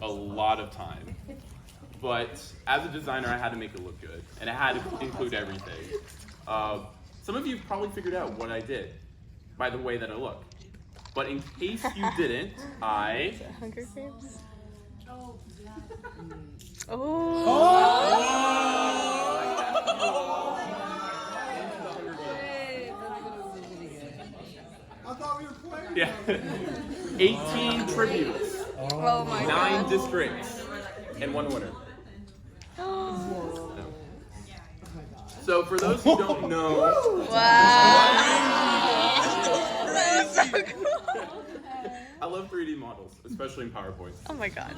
a lot of time. But as a designer, I had to make it look good, and it had to include everything. Some of you probably figured out what I did by the way that I look. But in case you didn't, I... Hunger Games? I thought we were playing. Yeah. 18 tributes, Oh my 9 districts, and 1 winner. god. So for those who don't know, Wow. That was so cool. I love 3D models, especially in PowerPoint. Oh my god.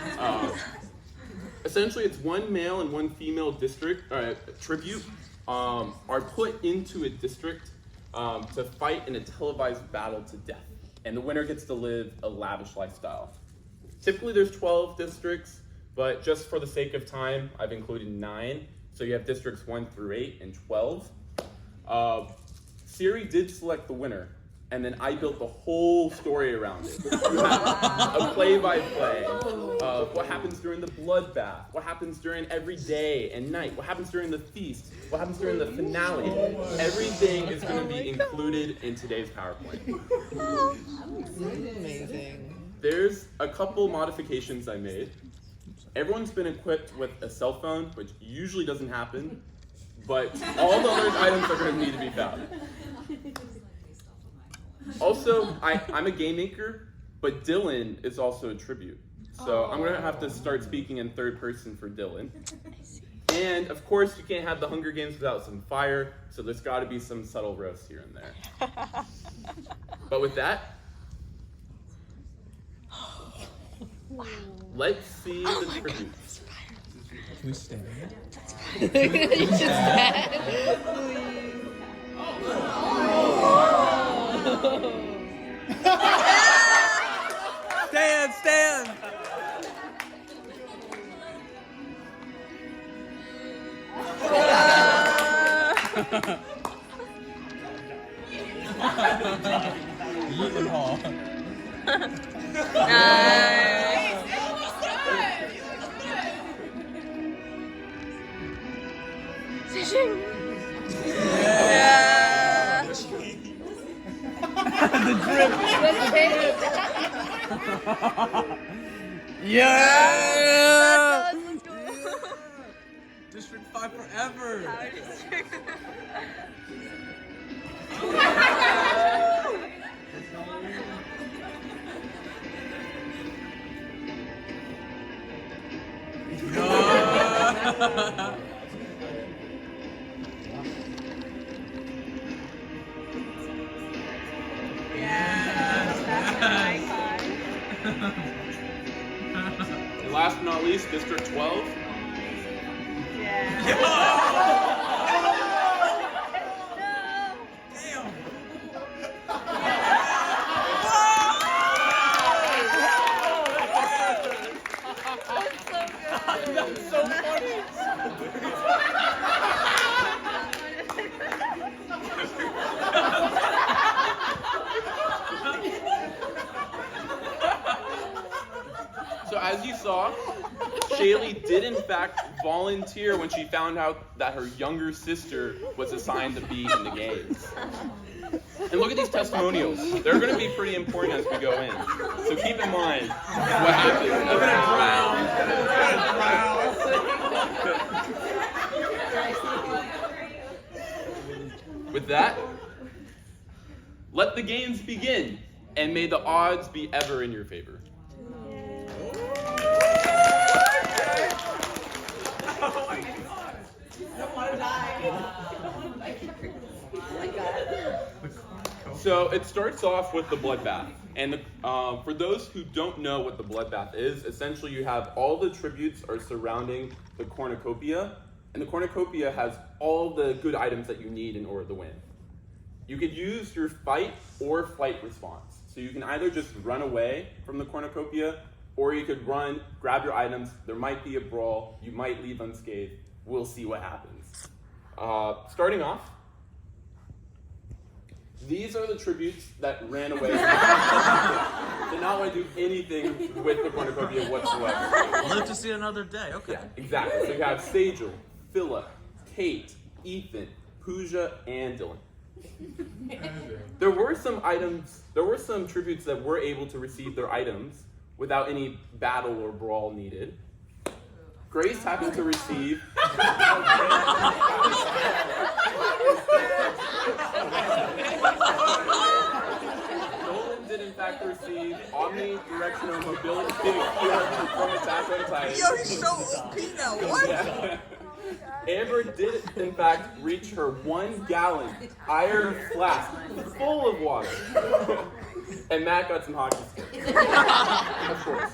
Essentially, it's 1 male and 1 female district tribute are put into a district to fight in a televised battle to death, and the winner gets to live a lavish lifestyle. Typically, there's 12 districts, but just for the sake of time, I've included 9. So you have districts 1 through 8 and 12. Siri did select the winner, and then I built the whole story around it. A play-by-play of what happens during the bloodbath, what happens during every day and night, what happens during the feast, what happens during the finale. Everything is going to be included in today's PowerPoint. Amazing. There's a couple modifications I made. Everyone's been equipped with a cell phone, which usually doesn't happen, but all the other items are going to need to be found. Also, I'm a game maker, but Dylan is also a tribute. So I'm going to have to start speaking in third person for Dylan. And of course, you can't have the Hunger Games without some fire, so there's got to be some subtle roast here and there. But with that, let's see the tributes. Can we stand? You just said. Stand! Yeet Hall. Nice. Fishing. Yeah. The drip! Yeah! Let's go. District 5 forever! Power district. And last but not least, District 12. That's so funny! So as you saw, Shaylee did in fact volunteer when she found out that her younger sister was assigned to be in the games. And look at these testimonials. They're going to be pretty important as we go in. So keep in mind what happens. I'm gonna drown! With that, let the games begin, and may the odds be ever in your favor. So it starts off with the bloodbath, and for those who don't know what the bloodbath is, essentially you have all the tributes are surrounding the cornucopia, and the cornucopia has all the good items that you need in order to win. You could use your fight or flight response. So you can either just run away from the cornucopia, or you could run, grab your items, there might be a brawl, you might leave unscathed, we'll see what happens. Starting off, These are the tributes that ran away. Did not want to do anything with the cornucopia whatsoever. Live to see another day. Okay. Yeah, exactly. So you have Sajal, Philip, Kate, Ethan, Pooja, and Dylan. There were some tributes that were able to receive their items without any battle or brawl needed. Grace happened to receive. Nolan did in fact receive omnidirectional mobility from Attack on Titan. Yo, he's so OP now. What? Yeah. Amber did in fact reach her 1 gallon iron flask full of water. And Matt got some hockey sticks. Of course.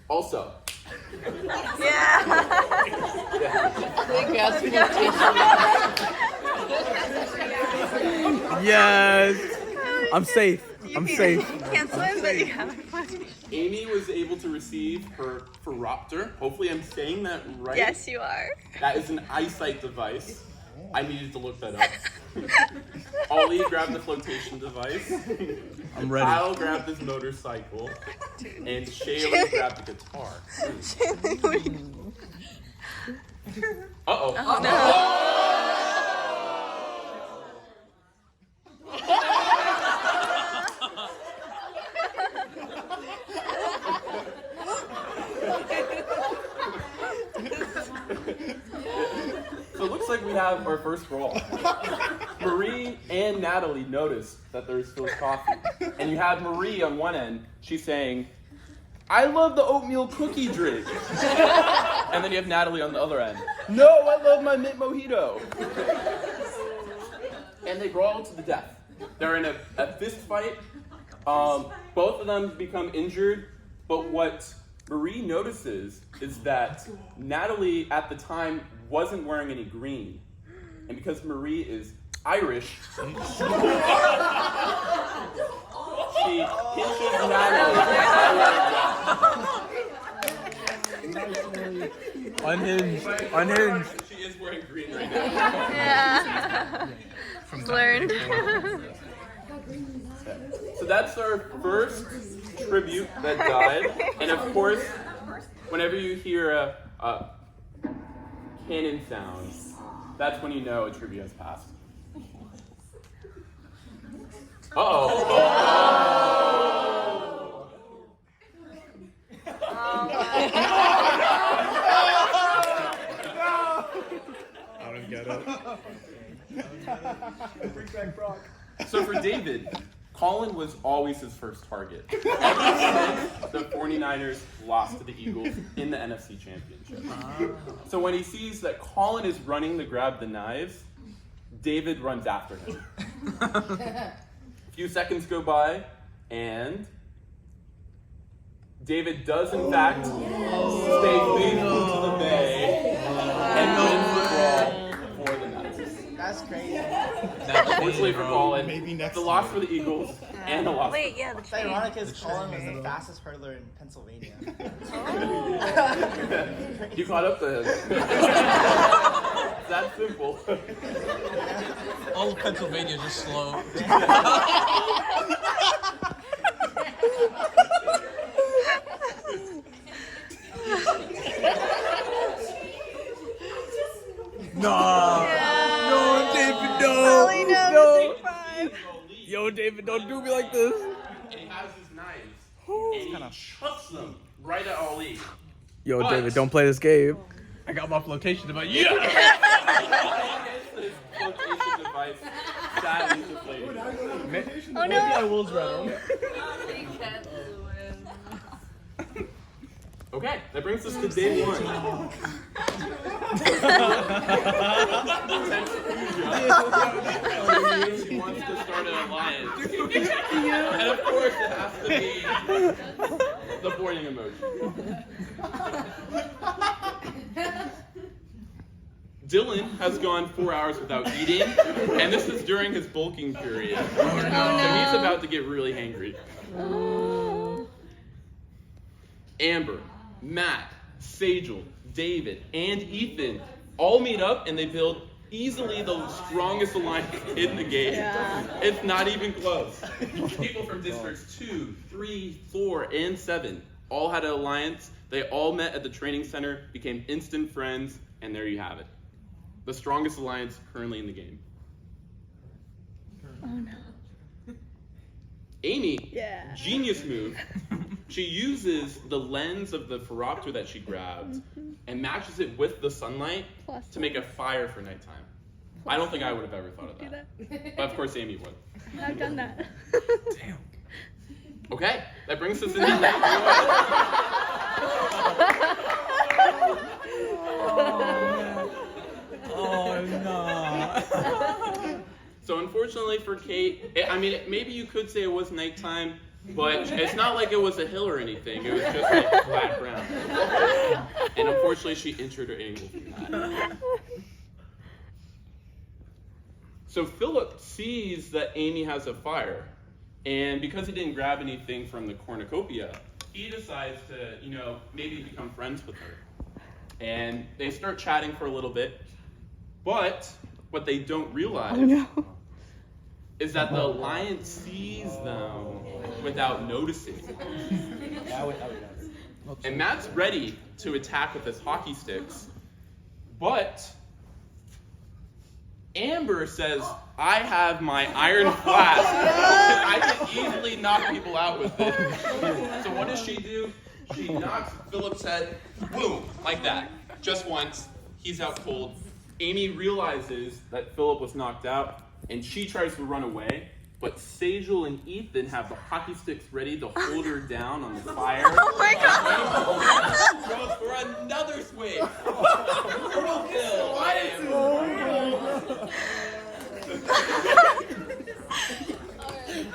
Also. Yeah. Yes. I'm safe. I'm safe. You can't swim, but you have fun. Amy was able to receive her Phoropter. Hopefully I'm saying that right. Yes, you are. That is an eyesight device. I needed to look that up. Ollie grabbed the flotation device. I'm ready. Kyle grabbed his motorcycle. And Shaylee grabbed the guitar. Uh-oh. Oh, no. So it looks like we have our first brawl. Marie and Natalie noticed that there's spilled coffee. And you have Marie on one end, she's saying, I love the oatmeal cookie drink. And then you have Natalie on the other end. No, I love my mint mojito. And they brawl to the death. They're in a fist fight. Both of them become injured. But what Marie notices is that Natalie at the time wasn't wearing any green. And because Marie is Irish, she pinches Natalie. Unhinged. She is wearing green right now. Yeah. Learned. So that's our first tribute that died. And of course, whenever you hear a cannon sound, that's when you know a tribute has passed. I don't get it. Bring back Brock. So for David, Colin was always his first target. Ever since the 49ers lost to the Eagles in the NFC Championship. So when he sees that Colin is running to grab the knives, David runs after him. A few seconds go by, and David does in fact stay faithful to the bay and wins the brawl for the knives. That's crazy. Unfortunately for Colin, Maybe next the loss for the Eagles and the loss. Wait, yeah, the It's train. ironic because Colin was the fastest hurdler in Pennsylvania. You caught up to him. It's that simple. All of Pennsylvania is just slow. No, David, no. Ollie, no, take 5. Yo, David, don't do me like this. And he has his knives. And he chucks them right at Ali. Yo, But- David, don't play this game. I got my flotation device. Yeah! His flotation device sadly deflated. Oh no. I will drown. Okay, that brings us to day 1. She wants to start an alliance. And of course it has to be the boarding emoji. Dylan has gone 4 hours without eating, and this is during his bulking period. So he's about to get really hangry. Amber, Matt, Sajal, David, and Ethan all meet up and they build easily the strongest alliance in the game. Yeah. It's not even close. People from districts 2, 3, 4, and 7 all had an alliance. They all met at the training center, became instant friends, and there you have it. The strongest alliance currently in the game. Oh no. Amy, Yeah. genius move. She uses the lens of the Pteropter that she grabbed and matches it with the sunlight Plus to make a fire for nighttime. I don't think I would have ever thought of do that. that. But of course Amy would. I've done that. Damn. Okay, that brings us into night one. Oh no. So unfortunately for Kate, maybe you could say it was nighttime, but it's not like it was a hill or anything. It was just like flat ground. And unfortunately she injured her ankle from that. So Philip sees that Amy has a fire, and because he didn't grab anything from the cornucopia, he decides to, maybe become friends with her. And they start chatting for a little bit, but what they don't realize is that the alliance sees them without noticing. And Matt's ready to attack with his hockey sticks, but Amber says, I have my iron flask. I can easily knock people out with it. So what does she do? She knocks Philip's head, boom, like that. Just once. He's out cold. Amy realizes that Philip was knocked out, and she tries to run away. But Sejal and Ethan have the hockey sticks ready to hold her down on the fire. Oh my god! Goes for another swing. Triple kill by Amber.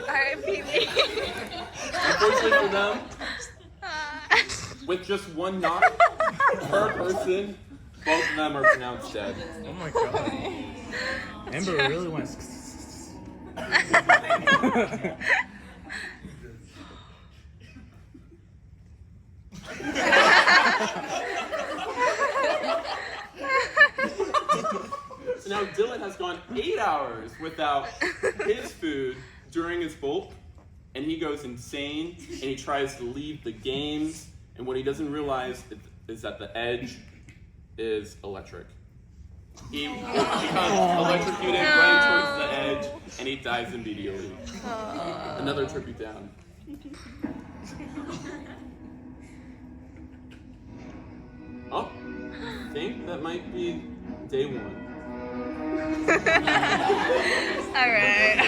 Alright, PB. Unfortunately for them, with just one knock per person, both of them are pronounced dead. Oh my god. Amber really went. So now Dylan has gone 8 hours without his food during his bulk, and he goes insane, and he tries to leave the games, and what he doesn't realize is that the edge is electric. He becomes electrocuted running towards the edge, and he dies immediately. Another tribute down. Oh, I think that might be day 1. Alright.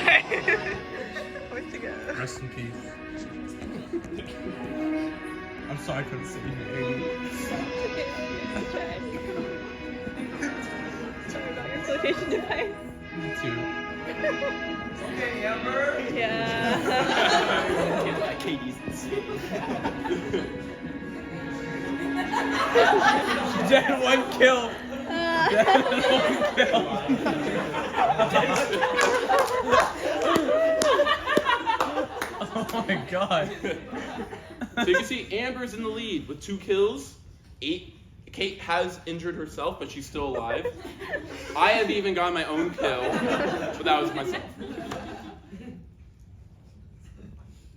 Where's to go? Rest in peace. I'm sorry I couldn't save you, Amy. Sorry about your flotation device. Me too. Okay, Amber. Yeah. Katie's insane. Dead one kill. Dead one kill. Oh my god. So you can see Amber's in the lead with 2 kills. Kate has injured herself, but she's still alive. I have even gotten my own kill, but that was myself.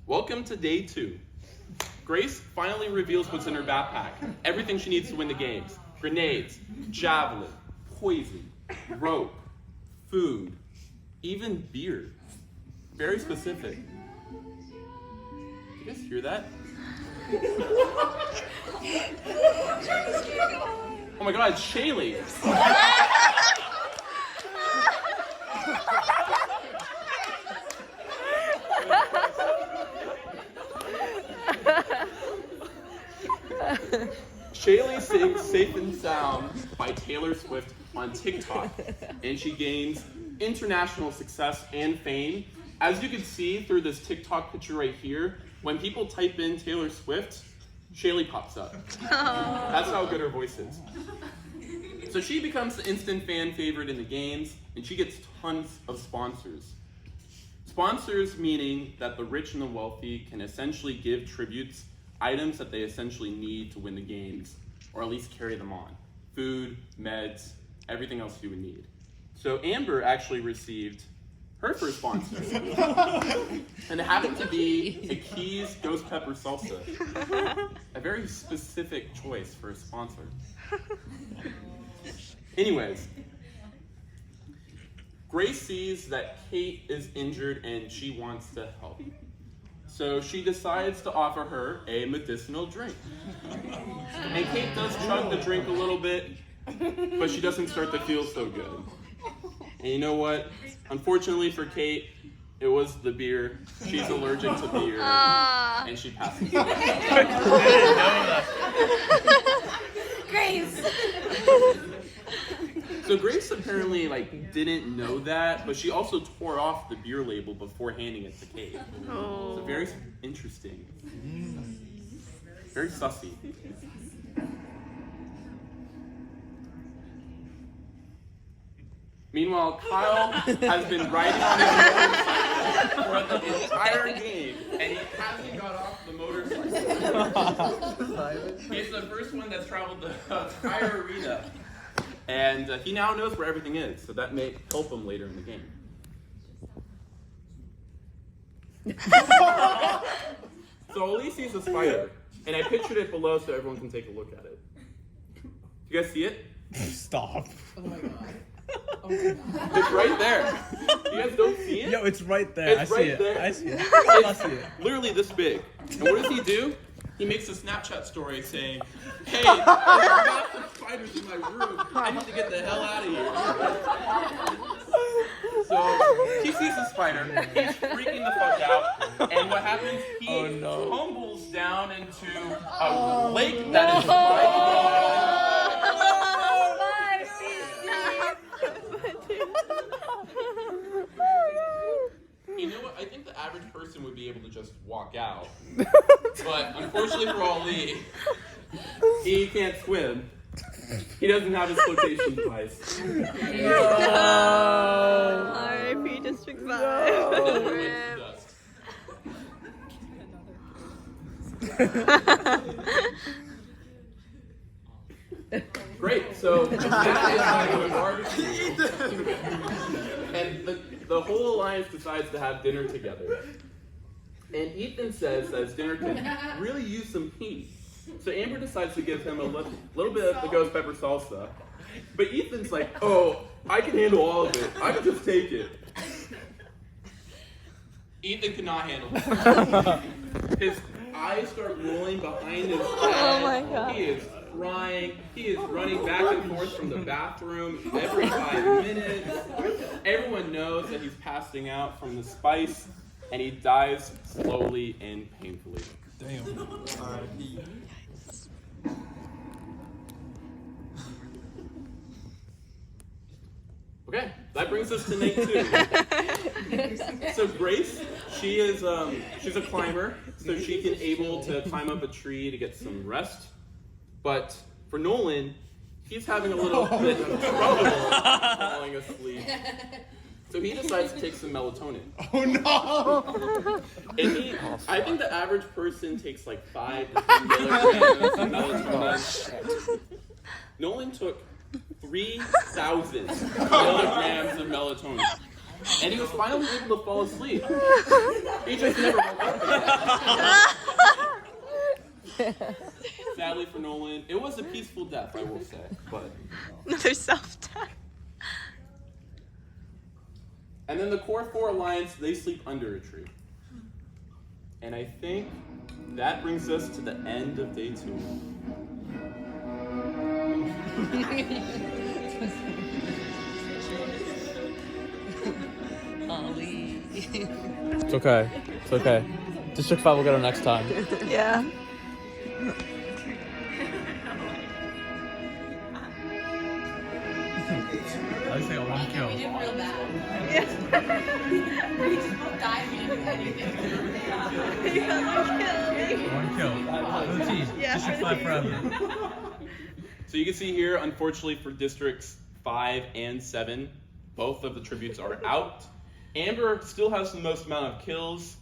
Welcome to day 2. Grace finally reveals what's in her backpack. Everything she needs to win the games. Grenades, javelin, poison, rope, food, even beer. Very specific. You guys hear that? Oh my god, it's Shaylee. Shaylee sings Safe and Sound by Taylor Swift on TikTok, and she gains international success and fame. As you can see through this TikTok picture right here, when people type in Taylor Swift, Shaylee pops up. That's how good her voice is. So she becomes the instant fan favorite in the games, and she gets tons of sponsors. Sponsors meaning that the rich and the wealthy can essentially give tributes, items that they essentially need to win the games, or at least carry them on. Food, meds, everything else you would need. So Amber actually received her first sponsor. And it happened to be a Keys Ghost Pepper Salsa. A very specific choice for a sponsor. Anyways, Grace sees that Kate is injured and she wants to help. So she decides to offer her a medicinal drink. And Kate does chug the drink a little bit, but she doesn't start to feel so good. And you know what? Unfortunately for Kate, it was the beer. She's allergic to beer, and she passes away. Grace. So Grace apparently didn't know that, but she also tore off the beer label before handing it to Kate. So very interesting. Very sussy. Meanwhile, Kyle has been riding on his motorcycle for the entire game, and he hasn't got off the motorcycle. He's the first one that's traveled the entire arena, and he now knows where everything is, so that may help him later in the game. So Elise sees a spider, and I pictured it below so everyone can take a look at it. Do you guys see it? Stop. Oh my god. It's right there. You guys don't see it? Yo, it's right there. It's I see right it. there. I see it. I It's see it. literally this big. And what does he do? He makes a Snapchat story saying, "Hey, there's massive spiders in my room. I need to get the hell out of here." So he sees the spider. He's freaking the fuck out. And what happens? He tumbles down into a lake that is You know what? I think the average person would be able to just walk out. But unfortunately for Ali, he can't swim. He doesn't have his flotation device. R.I.P. District 5. Great, so that is having a barbecue. And the whole alliance decides to have dinner together. And Ethan says that his dinner can really use some heat. So Amber decides to give him a little bit of the ghost pepper salsa. But Ethan's like, oh, I can handle all of it. I can just take it. Ethan could not handle it. His eyes start rolling behind his head. Oh my God. He is crying. He is running back and forth from the bathroom every 5 minutes. Everyone knows that he's passing out from the spice, and he dies slowly and painfully. Damn. Okay, that brings us to night 2. So Grace, she's a climber, so she can able to climb up a tree to get some rest. But for Nolan, he's having a little bit of trouble falling asleep. So he decides to take some melatonin. Oh no! And I think the average person takes 5 to 10 milligrams of melatonin. Nolan took 3,000 milligrams of melatonin. And he was finally able to fall asleep. He just never woke up again. Sadly for Nolan, it was a peaceful death, I will say. But Another self-death. and then the Core 4 Alliance, they sleep under a tree. And I think that brings us to the end of day 2. Ali. It's okay. It's okay. District 5 will get him next time. Yeah. I say one kill. One kill. For the team. Yeah, District for the 5 forever. So you can see here, unfortunately for districts 5 and 7, both of the tributes are out. Amber still has the most amount of kills,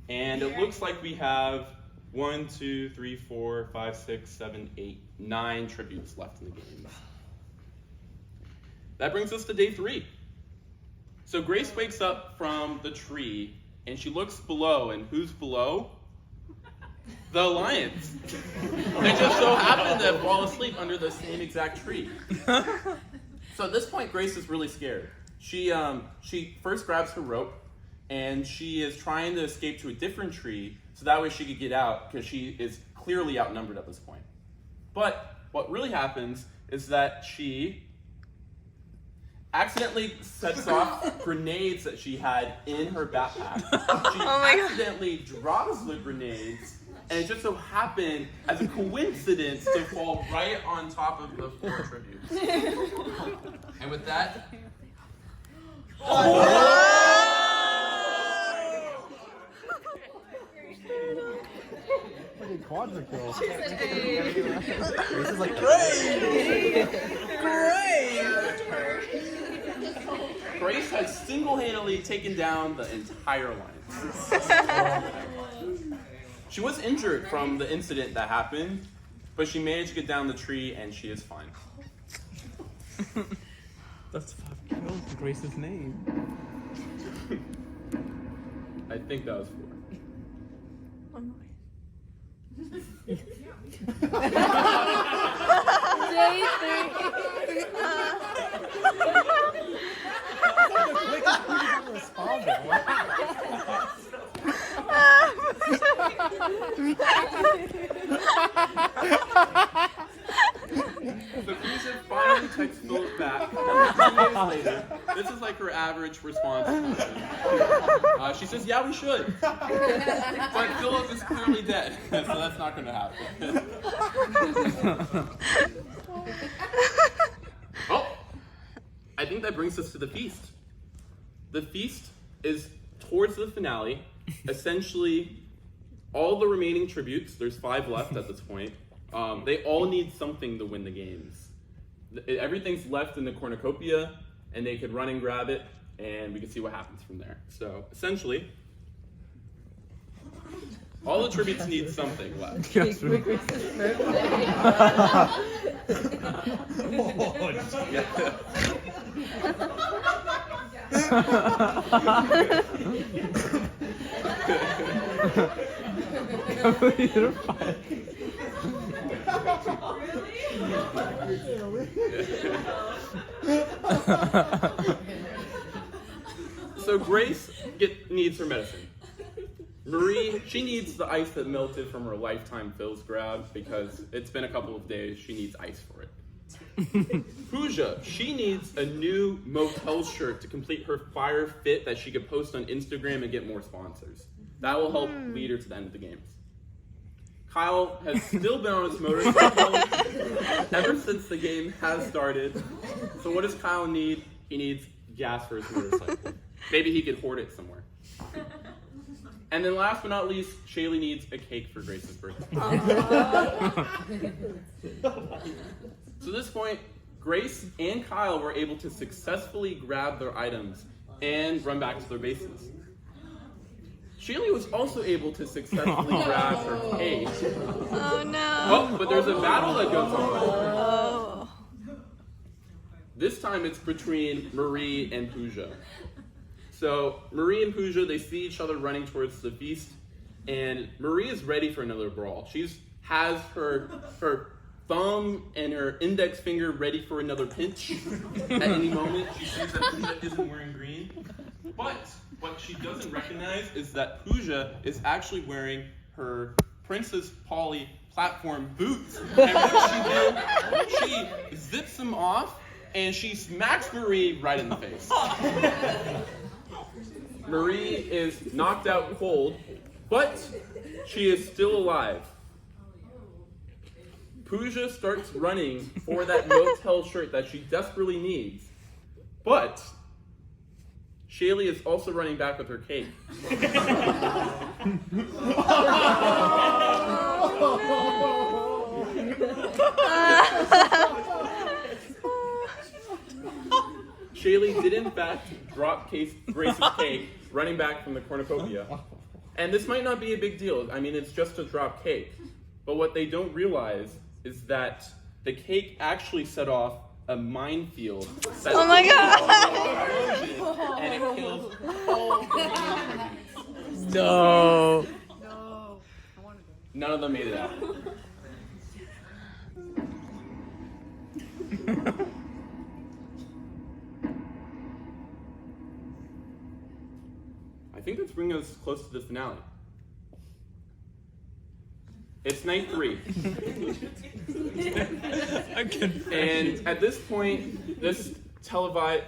and it looks like we have 1, 2, 3, 4, 5, 6, 7, 8, 9 tributes left in the game. that brings us to day 3. So Grace wakes up from the tree and she looks below, and who's below? The Alliance. They just so happen to fall asleep under the same exact tree. So at this point, Grace is really scared. She first grabs her rope, and she is trying to escape to a different tree so that way she could get out, because she is clearly outnumbered at this point. But what really happens is that she accidentally sets off grenades that she had in her backpack. She accidentally drops the grenades, and it just so happened, as a coincidence, to fall right on top of the 4 tributes. And with that... Quadra kill. This is like great. Grace has single-handedly taken down the entire Alliance. She was injured from the incident that happened, but she managed to get down the tree and she is fine. That's 5 kills in Grace's name. I think that was 4. So Fuchsia finally texts Philip back 2 days later. This is like her average response. She says, "Yeah, we should." But Philip is clearly dead, so that's not going to happen. Oh, I think that brings us to the feast. The feast is towards the finale. Essentially, all the remaining tributes, there's 5 left at this point, they all need something to win the games. Everything's left in the cornucopia, and they could run and grab it, and we can see what happens from there. So, essentially, all the tributes need something left. Yes, You're fine. So Grace needs her medicine. Marie, she needs the ice that melted from her lifetime Phil's grab because it's been a couple of days. She needs ice for it. Pooja, she needs a new motel shirt to complete her fire fit that she could post on Instagram and get more sponsors. That will help lead her to the end of the games. Kyle has still been on his motorcycle ever since the game has started. So what does Kyle need? He needs gas for his motorcycle. Maybe he could hoard it somewhere. And then last but not least, Shaylee needs a cake for Grace's birthday. So at this point, Grace and Kyle were able to successfully grab their items and run back to their bases. Shaylee was also able to successfully grab her cake. Oh no. Oh, but there's a battle that goes on. Oh. This time it's between Marie and Pooja. So Marie and Pooja, they see each other running towards the feast, and Marie is ready for another brawl. She has her thumb and her index finger ready for another pinch at any moment. She sees that Pooja isn't wearing green. But what she doesn't recognize is that Pooja is actually wearing her Princess Polly platform boots. And what she did, she zips them off and she smacks Marie right in the face. Marie is knocked out cold, but she is still alive. Pooja starts running for that motel shirt that she desperately needs, but Shaylee is also running back with her cake. Shaylee did in fact drop Grace's cake running back from the cornucopia. And this might not be a big deal. I mean, it's just a drop cake. But what they don't realize is that the cake actually set off a minefield. Oh my god! And it kills all the bees. No. None of them made it out. I think that's bringing us close to the finale. It's night 3. And at this point, this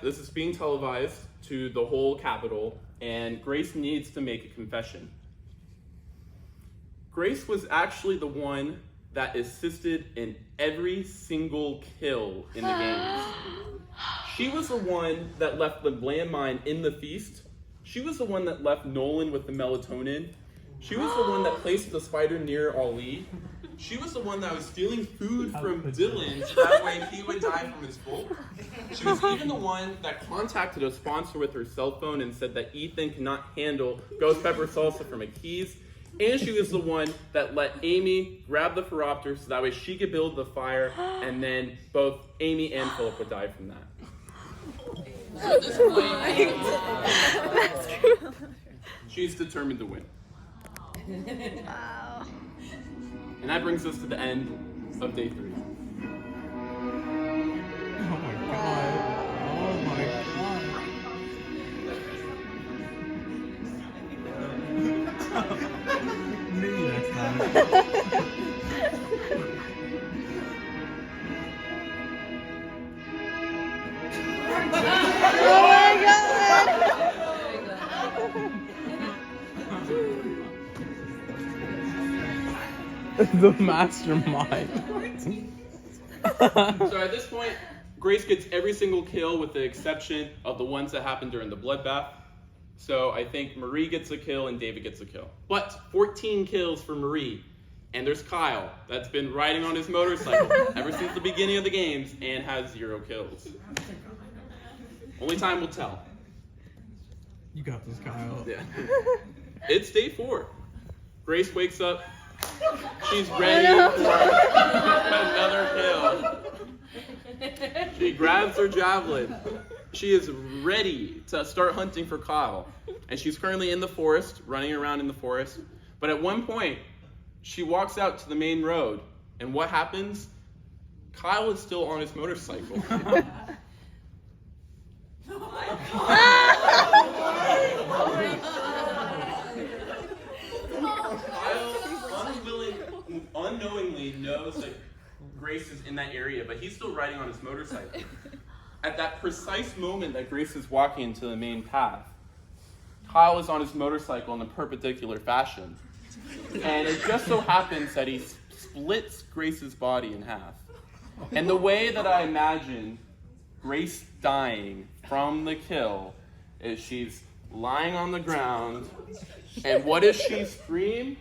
is being televised to the whole Capitol, and Grace needs to make a confession. Grace was actually the one that assisted in every single kill in the games. She was the one that left the landmine in the feast. She was the one that left Nolan with the melatonin. She was the one that placed the spider near Ali. She was the one that was stealing food from Dylan so that way he would die from his bolt. She was even the one that contacted a sponsor with her cell phone and said that Ethan cannot handle ghost pepper salsa from McKee's. And she was the one that let Amy grab the Phoropter so that way she could build the fire, and then both Amy and Philip would die from that. At this point, she's determined to win. Wow. And that brings us to the end of day 3. Oh my god. Oh my god. Maybe next time. Oh my god! The mastermind. So at this point, Grace gets every single kill with the exception of the ones that happened during the bloodbath. So I think Marie gets a kill and David gets a kill. But 14 kills for Marie. And there's Kyle that's been riding on his motorcycle ever since the beginning of the games and has 0 kills. Only time will tell. You got this, Kyle. Yeah. It's day 4. Grace wakes up. She's ready for another kill. She grabs her javelin. She is ready to start hunting for Kyle. And she's currently in the forest, running around in the forest. But at one point, she walks out to the main road. And what happens? Kyle is still on his motorcycle. Unknowingly knows that Grace is in that area, but he's still riding on his motorcycle. At that precise moment that Grace is walking into the main path, Kyle is on his motorcycle in a perpendicular fashion. And it just so happens that he splits Grace's body in half. And the way that I imagine Grace dying from the kill is she's lying on the ground, and what does she scream?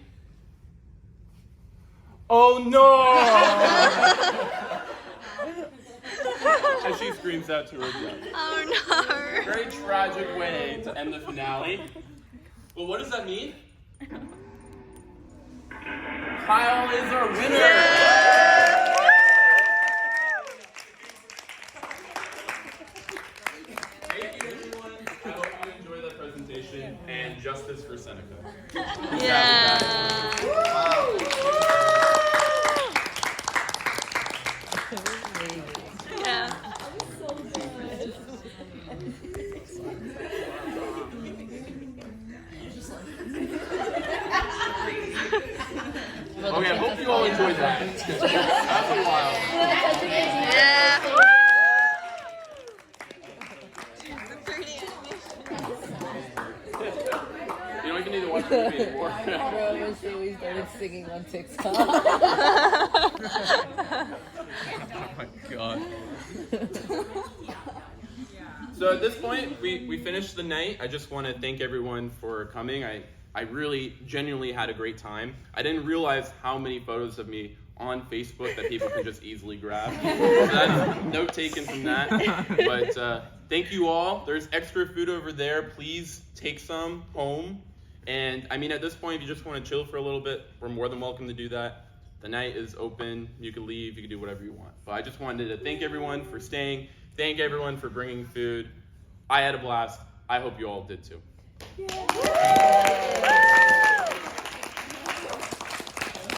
Oh no! And she screams out to her death. Oh no! Very tragic way to end the finale. Well, what does that mean? Kyle is our winner! Thank you, everyone. I hope you enjoyed that presentation, and justice for Seneca. Yeah. Yeah. Okay, I hope you all enjoyed that. That's a while. Yeah. You don't even need to watch the movie anymore. Bro, when she started singing on TikTok. Oh my god. So at this point, we finished the night. I just want to thank everyone for coming. I really genuinely had a great time. I didn't realize how many photos of me on Facebook that people can just easily grab. So that's note taken from that. But thank you all. There's extra food over there. Please take some home. And I mean, at this point, if you just want to chill for a little bit, we're more than welcome to do that. The night is open. You can leave. You can do whatever you want. But I just wanted to thank everyone for staying. Thank everyone for bringing food. I had a blast. I hope you all did too. Yeah.